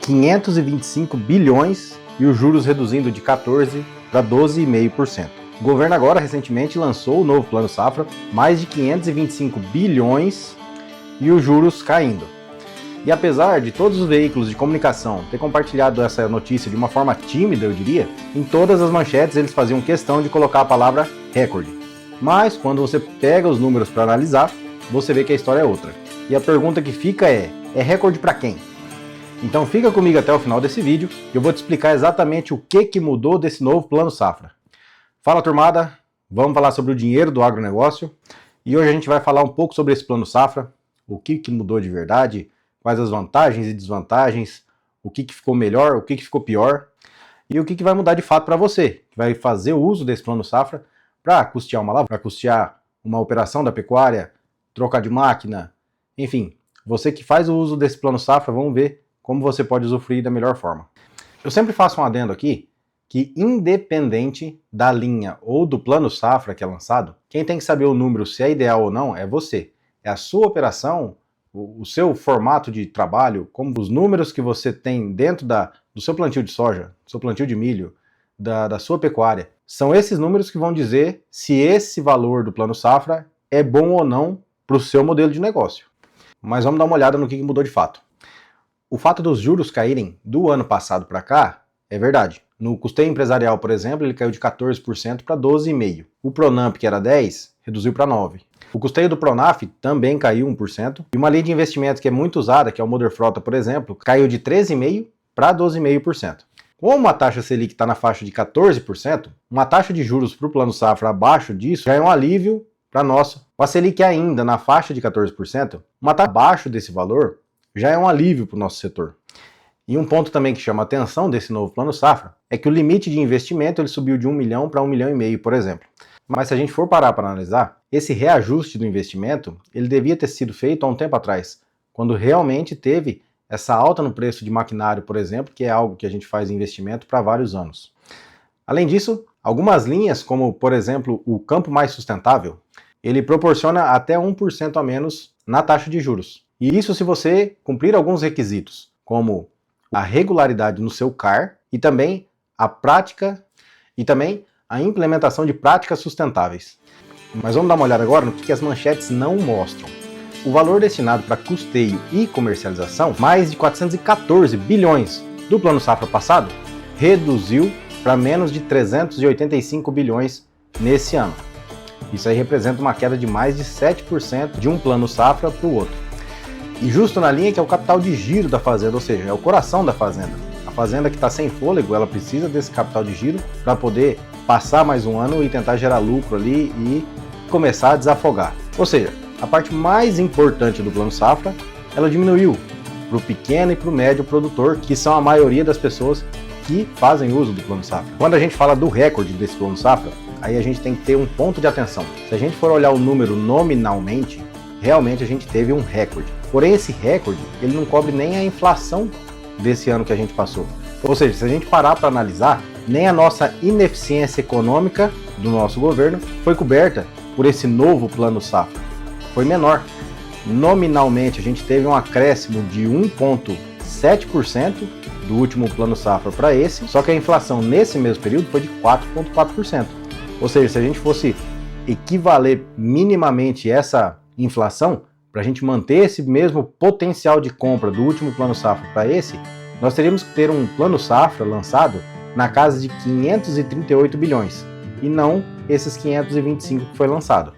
525 bilhões e os juros reduzindo de 14% para 12,5%. O governo agora recentemente lançou o novo Plano Safra, mais de 525 bilhões e os juros caindo. E apesar de todos os veículos de comunicação ter compartilhado essa notícia de uma forma tímida, eu diria, em todas as manchetes eles faziam questão de colocar a palavra recorde. Mas quando você pega os números para analisar, você vê que a história é outra. E a pergunta que fica é recorde para quem? Então fica comigo até o final desse vídeo que eu vou te explicar exatamente o que mudou desse novo Plano Safra. Fala turmada, vamos falar sobre o dinheiro do agronegócio e hoje a gente vai falar um pouco sobre esse Plano Safra, o que mudou de verdade, quais as vantagens e desvantagens, o que ficou melhor, o que ficou pior e o que vai mudar de fato para você, que vai fazer o uso desse Plano Safra para custear uma lavoura, para custear uma operação da pecuária, trocar de máquina, enfim, você que faz o uso desse Plano Safra, vamos ver como você pode usufruir da melhor forma. Eu sempre faço um adendo aqui, que independente da linha ou do Plano Safra que é lançado, quem tem que saber o número, se é ideal ou não, é você. É a sua operação, o seu formato de trabalho, como os números que você tem dentro do seu plantio de soja, do seu plantio de milho, da sua pecuária. São esses números que vão dizer se esse valor do Plano Safra é bom ou não para o seu modelo de negócio. Mas vamos dar uma olhada no que mudou de fato. O fato dos juros caírem do ano passado para cá é verdade. No custeio empresarial, por exemplo, ele caiu de 14% para 12,5%. O Pronamp, que era 10%, reduziu para 9%. O custeio do Pronaf também caiu 1%. E uma lei de investimento que é muito usada, que é o Moder Frota, por exemplo, caiu de 13,5% para 12,5%. Como a taxa Selic está na faixa de 14%, uma taxa de juros para o Plano Safra abaixo disso já é um alívio para nós. A Selic ainda na faixa de 14%, uma taxa abaixo desse valor já é um alívio para o nosso setor. E um ponto também que chama a atenção desse novo Plano Safra é que o limite de investimento ele subiu de 1 milhão para 1,5 milhão, por exemplo. Mas se a gente for parar para analisar, esse reajuste do investimento, ele devia ter sido feito há um tempo atrás, quando realmente teve essa alta no preço de maquinário, por exemplo, que é algo que a gente faz investimento para vários anos. Além disso, algumas linhas, como por exemplo o Campo Mais Sustentável, ele proporciona até 1% a menos na taxa de juros. E isso se você cumprir alguns requisitos, como a regularidade no seu CAR e também a prática e também a implementação de práticas sustentáveis. Mas vamos dar uma olhada agora no que as manchetes não mostram. O valor destinado para custeio e comercialização, mais de 414 bilhões do Plano Safra passado, reduziu para menos de 385 bilhões nesse ano. Isso aí representa uma queda de mais de 7% de um Plano Safra para o outro. E justo na linha que é o capital de giro da fazenda, ou seja, é o coração da fazenda. A fazenda que está sem fôlego, ela precisa desse capital de giro para poder passar mais um ano e tentar gerar lucro ali e começar a desafogar. Ou seja, a parte mais importante do Plano Safra, ela diminuiu para o pequeno e para o médio produtor, que são a maioria das pessoas que fazem uso do Plano Safra. Quando a gente fala do recorde desse Plano Safra, aí a gente tem que ter um ponto de atenção. Se a gente for olhar o número nominalmente, realmente a gente teve um recorde. Porém, esse recorde, ele não cobre nem a inflação desse ano que a gente passou. Ou seja, se a gente parar para analisar, nem a nossa ineficiência econômica do nosso governo foi coberta por esse novo Plano Safra. Foi menor. Nominalmente, a gente teve um acréscimo de 1,7% do último Plano Safra para esse, só que a inflação nesse mesmo período foi de 4,4%. Ou seja, se a gente fosse equivaler minimamente essa inflação, para a gente manter esse mesmo potencial de compra do último Plano Safra para esse, nós teríamos que ter um Plano Safra lançado na casa de 538 bilhões, e não esses 525 que foi lançado.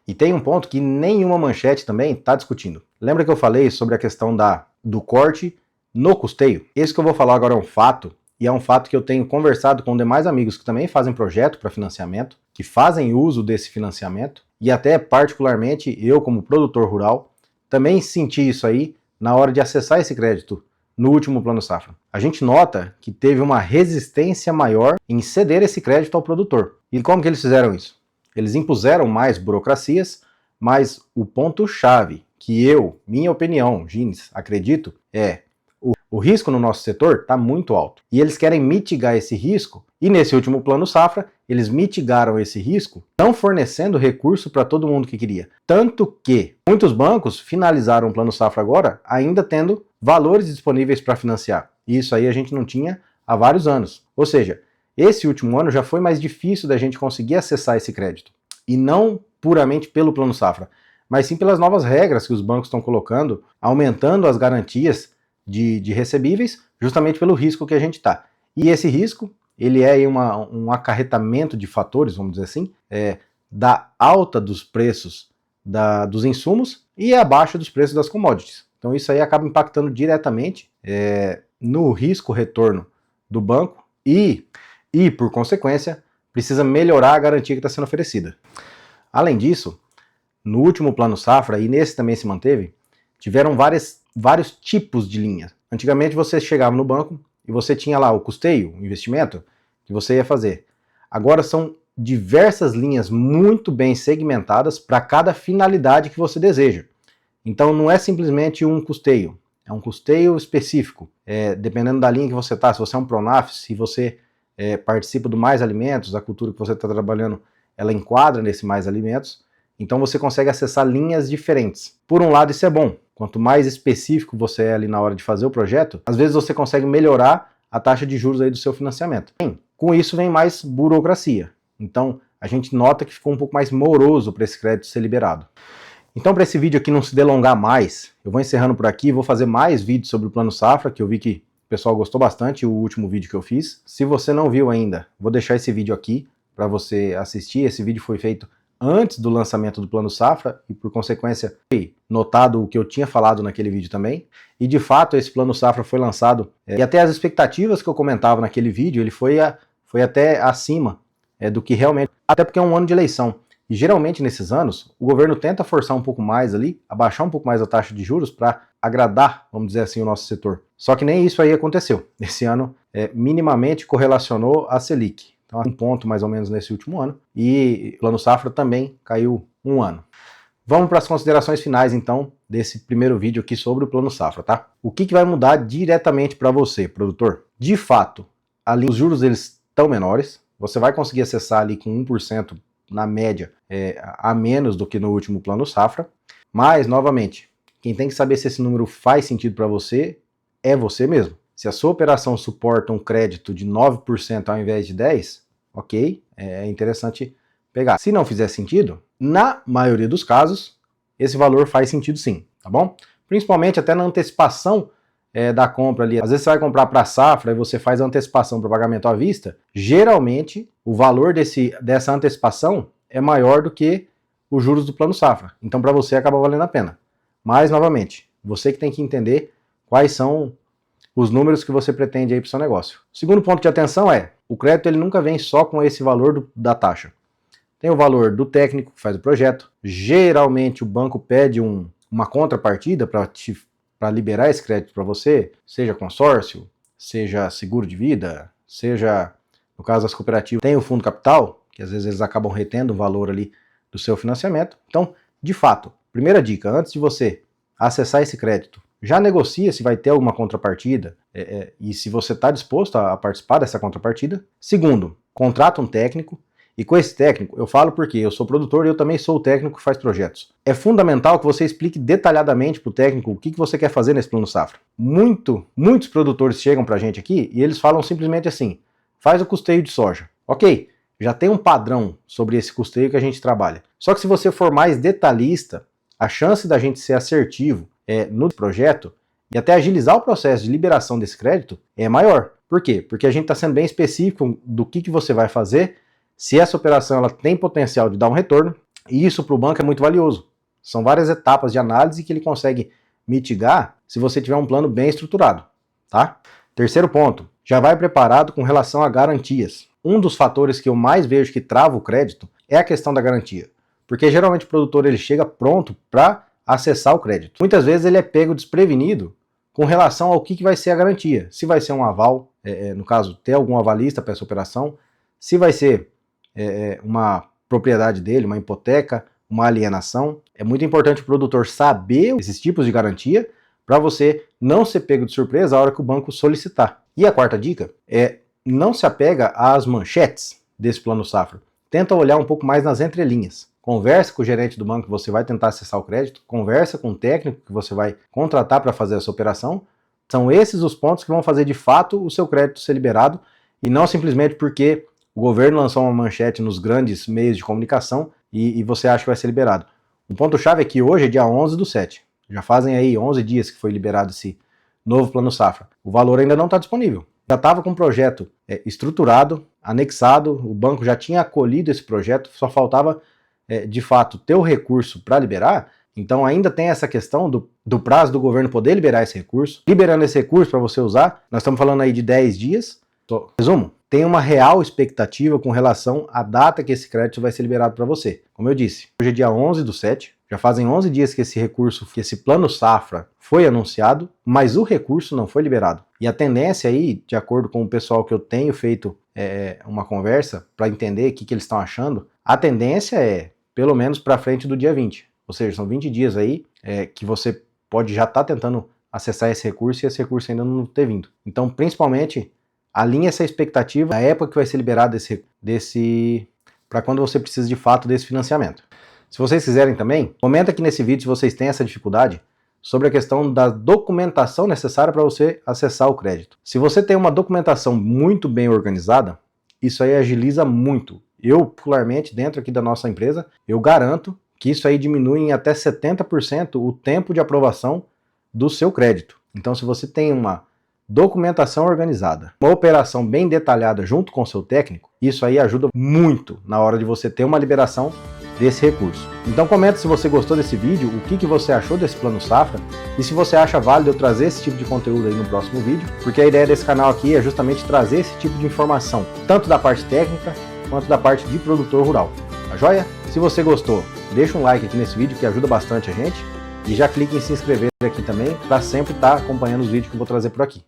E tem um ponto que nenhuma manchete também está discutindo. Lembra que eu falei sobre a questão do corte no custeio? Esse que eu vou falar agora é um fato, e é um fato que eu tenho conversado com demais amigos que também fazem projeto para financiamento, que fazem uso desse financiamento, e até particularmente eu como produtor rural, também senti isso aí na hora de acessar esse crédito no último Plano Safra. A gente nota que teve uma resistência maior em ceder esse crédito ao produtor. E como que eles fizeram isso? Eles impuseram mais burocracias, mas o ponto-chave que minha opinião, Gines, acredito, é o risco no nosso setor está muito alto. E eles querem mitigar esse risco, e nesse último Plano Safra, eles mitigaram esse risco não fornecendo recurso para todo mundo que queria. Tanto que muitos bancos finalizaram o Plano Safra agora ainda tendo valores disponíveis para financiar. E isso aí a gente não tinha há vários anos. Ou seja, esse último ano já foi mais difícil da gente conseguir acessar esse crédito. E não puramente pelo Plano Safra, mas sim pelas novas regras que os bancos estão colocando, aumentando as garantias de recebíveis, justamente pelo risco que a gente está. E esse risco, ele é um acarretamento de fatores, vamos dizer assim, da alta dos preços dos insumos e abaixo dos preços das commodities. Então isso aí acaba impactando diretamente no risco-retorno do banco e, por consequência, precisa melhorar a garantia que está sendo oferecida. Além disso, no último Plano Safra, e nesse também se manteve, tiveram vários tipos de linhas. Antigamente você chegava no banco e você tinha lá o custeio, o investimento, que você ia fazer. Agora são diversas linhas muito bem segmentadas para cada finalidade que você deseja. Então não é simplesmente um custeio, é um custeio específico. Dependendo da linha que você está, se você é um Pronaf, se você participa do Mais Alimentos, a cultura que você está trabalhando, ela enquadra nesse Mais Alimentos, então você consegue acessar linhas diferentes. Por um lado isso é bom, quanto mais específico você é ali na hora de fazer o projeto, às vezes você consegue melhorar a taxa de juros aí do seu financiamento. Com isso vem mais burocracia, então a gente nota que ficou um pouco mais moroso para esse crédito ser liberado. Então, para esse vídeo aqui não se delongar mais, eu vou encerrando por aqui, vou fazer mais vídeos sobre o Plano Safra, que eu vi que o pessoal gostou bastante, o último vídeo que eu fiz. Se você não viu ainda, vou deixar esse vídeo aqui para você assistir. Esse vídeo foi feito antes do lançamento do Plano Safra e, por consequência, foi notado o que eu tinha falado naquele vídeo também. E, de fato, esse Plano Safra foi lançado, e até as expectativas que eu comentava naquele vídeo, ele foi até acima do que realmente, até porque é um ano de eleição. E geralmente nesses anos, o governo tenta forçar um pouco mais ali, abaixar um pouco mais a taxa de juros para agradar, vamos dizer assim, o nosso setor. Só que nem isso aí aconteceu. Esse ano minimamente correlacionou a Selic. Então, um ponto mais ou menos nesse último ano. E o Plano Safra também caiu um ano. Vamos para as considerações finais, então, desse primeiro vídeo aqui sobre o Plano Safra, tá? O que vai mudar diretamente para você, produtor? De fato, ali os juros eles estão menores. Você vai conseguir acessar ali com 1%, na média, a menos do que no último Plano Safra. Mas, novamente, quem tem que saber se esse número faz sentido para você é você mesmo. Se a sua operação suporta um crédito de 9% ao invés de 10%, ok, é interessante pegar. Se não fizer sentido, na maioria dos casos, esse valor faz sentido sim, tá bom? Principalmente até na antecipação da compra ali. Às vezes você vai comprar para safra e você faz a antecipação para pagamento à vista. Geralmente, o valor dessa antecipação é maior do que os juros do Plano Safra. Então, para você, acaba valendo a pena. Mas, novamente, você que tem que entender quais são os números que você pretende aí para o seu negócio. O segundo ponto de atenção é, o crédito ele nunca vem só com esse valor da taxa. Tem o valor do técnico que faz o projeto. Geralmente, o banco pede uma contrapartida para liberar esse crédito para você, seja consórcio, seja seguro de vida, seja, no caso das cooperativas, tem o fundo capital, que às vezes eles acabam retendo o valor ali do seu financiamento. Então, de fato, primeira dica, antes de você acessar esse crédito, já negocia se vai ter alguma contrapartida e se você está disposto a participar dessa contrapartida. Segundo, contrata um técnico. E com esse técnico, eu falo porque eu sou produtor e eu também sou o técnico que faz projetos. É fundamental que você explique detalhadamente para o técnico o que você quer fazer nesse Plano Safra. Muitos produtores chegam para a gente aqui e eles falam simplesmente assim, faz o custeio de soja. Ok, já tem um padrão sobre esse custeio que a gente trabalha. Só que se você for mais detalhista, a chance da gente ser assertivo no projeto e até agilizar o processo de liberação desse crédito é maior. Por quê? Porque a gente está sendo bem específico do que você vai fazer, se essa operação ela tem potencial de dar um retorno, e isso para o banco é muito valioso. São várias etapas de análise que ele consegue mitigar se você tiver um plano bem estruturado, tá? Terceiro ponto, já vai preparado com relação a garantias. Um dos fatores que eu mais vejo que trava o crédito é a questão da garantia, porque geralmente o produtor ele chega pronto para acessar o crédito. Muitas vezes ele é pego desprevenido com relação ao que vai ser a garantia. Se vai ser um aval, no caso, ter algum avalista para essa operação, se vai ser uma propriedade dele, uma hipoteca, uma alienação. É muito importante o produtor saber esses tipos de garantia para você não ser pego de surpresa a hora que o banco solicitar. E a quarta dica é não se apega às manchetes desse Plano Safra. Tenta olhar um pouco mais nas entrelinhas. Conversa com o gerente do banco que você vai tentar acessar o crédito, conversa com o técnico que você vai contratar para fazer essa operação, São esses os pontos que vão fazer de fato o seu crédito ser liberado, e não simplesmente porque o governo lançou uma manchete nos grandes meios de comunicação e você acha que vai ser liberado. Um ponto-chave é que hoje é dia 11/7. Já fazem aí 11 dias que foi liberado esse novo Plano Safra. O valor ainda não está disponível. Já estava com o projeto estruturado, anexado, o banco já tinha acolhido esse projeto, só faltava, de fato, ter o recurso para liberar. Então ainda tem essa questão do prazo do governo poder liberar esse recurso. Liberando esse recurso para você usar, nós estamos falando aí de 10 dias. Resumo, tem uma real expectativa com relação à data que esse crédito vai ser liberado para você. Como eu disse, hoje é dia 11/7, já fazem 11 dias que esse recurso, que esse Plano Safra foi anunciado, mas o recurso não foi liberado. E a tendência aí, de acordo com o pessoal que eu tenho feito uma conversa para entender o que eles estão achando, a tendência é, pelo menos para frente do dia 20. Ou seja, são 20 dias aí que você pode já estar tentando acessar esse recurso e esse recurso ainda não ter vindo. Então, principalmente, alinhe essa expectativa na época que vai ser liberado para quando você precisa de fato desse financiamento. Se vocês quiserem também, comenta aqui nesse vídeo se vocês têm essa dificuldade sobre a questão da documentação necessária para você acessar o crédito. Se você tem uma documentação muito bem organizada, isso aí agiliza muito. Eu, particularmente, dentro aqui da nossa empresa, eu garanto que isso aí diminui em até 70% o tempo de aprovação do seu crédito. Então, se você tem uma documentação organizada, uma operação bem detalhada junto com o seu técnico, isso aí ajuda muito na hora de você ter uma liberação desse recurso. Então comenta se você gostou desse vídeo, o que você achou desse Plano Safra e se você acha válido eu trazer esse tipo de conteúdo aí no próximo vídeo, porque a ideia desse canal aqui é justamente trazer esse tipo de informação, tanto da parte técnica quanto da parte de produtor rural. Tá joia? Se você gostou, deixa um like aqui nesse vídeo que ajuda bastante a gente e já clique em se inscrever aqui também para sempre estar acompanhando os vídeos que eu vou trazer por aqui.